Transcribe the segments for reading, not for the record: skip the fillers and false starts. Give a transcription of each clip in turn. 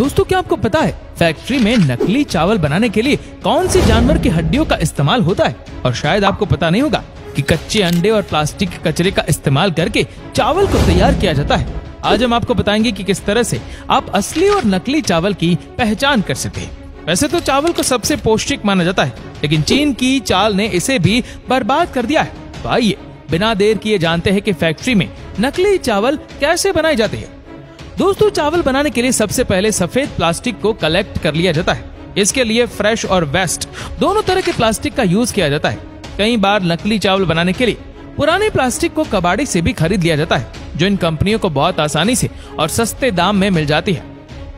दोस्तों, क्या आपको पता है फैक्ट्री में नकली चावल बनाने के लिए कौन सी जानवर की हड्डियों का इस्तेमाल होता है? और शायद आपको पता नहीं होगा कि कच्चे अंडे और प्लास्टिक के कचरे का इस्तेमाल करके चावल को तैयार किया जाता है। आज हम आपको बताएंगे कि किस तरह से आप असली और नकली चावल की पहचान कर सकते हैं। वैसे तो चावल को सबसे पौष्टिक माना जाता है, लेकिन चीन की चाल ने इसे भी बर्बाद कर दिया है। तो आइए बिना देर किए जानते हैं कि फैक्ट्री में नकली चावल कैसे बनाए जाते हैं। दोस्तों, चावल बनाने के लिए सबसे पहले सफेद प्लास्टिक को कलेक्ट कर लिया जाता है। इसके लिए फ्रेश और वेस्ट दोनों तरह के प्लास्टिक का यूज किया जाता है। कई बार नकली चावल बनाने के लिए पुराने प्लास्टिक को कबाड़ी से भी खरीद लिया जाता है, जो इन कंपनियों को बहुत आसानी से और सस्ते दाम में मिल जाती है।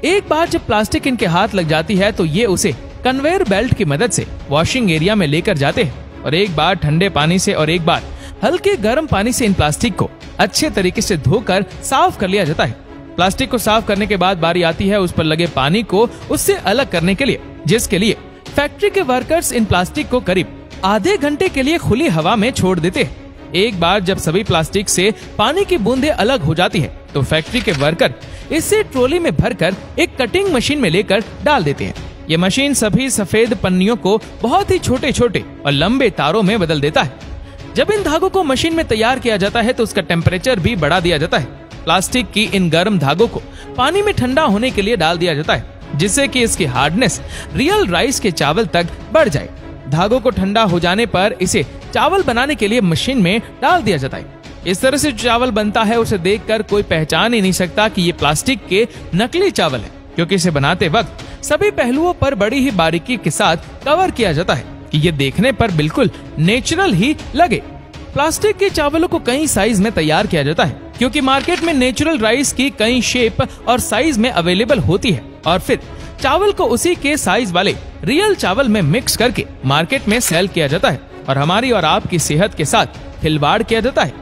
एक बार जब प्लास्टिक इनके हाथ लग जाती है तो ये उसे कन्वेयर बेल्ट की मदद से वॉशिंग एरिया में लेकर जाते हैं और एक बार ठंडे पानी से और एक बार हल्के गर्म पानी से इन प्लास्टिक को अच्छे तरीके से धोकर साफ कर लिया जाता है। प्लास्टिक को साफ करने के बाद बारी आती है उस पर लगे पानी को उससे अलग करने के लिए, जिसके लिए फैक्ट्री के वर्कर्स इन प्लास्टिक को करीब आधे घंटे के लिए खुली हवा में छोड़ देते हैं। एक बार जब सभी प्लास्टिक से पानी की बूंदें अलग हो जाती है तो फैक्ट्री के वर्कर इसे ट्रॉली में भरकर एक कटिंग मशीन में लेकर डाल देते हैं। ये मशीन सभी सफेद पन्नियों को बहुत ही छोटे छोटे और लंबे तारों में बदल देता है। जब इन धागों को मशीन में तैयार किया जाता है तो उसका टेम्परेचर भी बढ़ा दिया जाता है। प्लास्टिक की इन गर्म धागों को पानी में ठंडा होने के लिए डाल दिया जाता है, जिससे कि इसकी हार्डनेस रियल राइस के चावल तक बढ़ जाए। धागों को ठंडा हो जाने पर इसे चावल बनाने के लिए मशीन में डाल दिया जाता है। इस तरह से चावल बनता है उसे देखकर कोई पहचान ही नहीं सकता कि ये प्लास्टिक के नकली चावल है, क्योंकि इसे बनाते वक्त सभी पहलुओं पर बड़ी ही बारीकी के साथ कवर किया जाता है कि ये देखने पर बिल्कुल नेचुरल ही लगे। प्लास्टिक के चावलों को कई साइज में तैयार किया जाता है, क्योंकि मार्केट में नेचुरल राइस की कई शेप और साइज में अवेलेबल होती है और फिर चावल को उसी के साइज वाले रियल चावल में मिक्स करके मार्केट में सेल किया जाता है और हमारी और आपकी सेहत के साथ खिलवाड़ किया जाता है।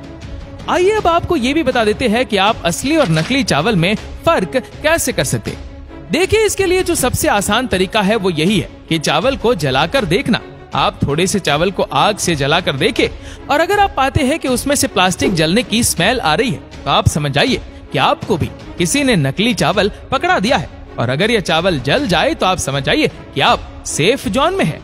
आइए अब आपको ये भी बता देते हैं कि आप असली और नकली चावल में फर्क कैसे कर सकते हैं। देखिए, इसके लिए जो सबसे आसान तरीका है वो यही है कि चावल को जलाकर देखना। आप थोड़े से चावल को आग से जलाकर देखें और अगर आप पाते हैं कि उसमें से प्लास्टिक जलने की स्मेल आ रही है तो आप समझ जाइए कि आपको भी किसी ने नकली चावल पकड़ा दिया है। और अगर यह चावल जल जाए तो आप समझ जाइए कि आप सेफ जोन में हैं।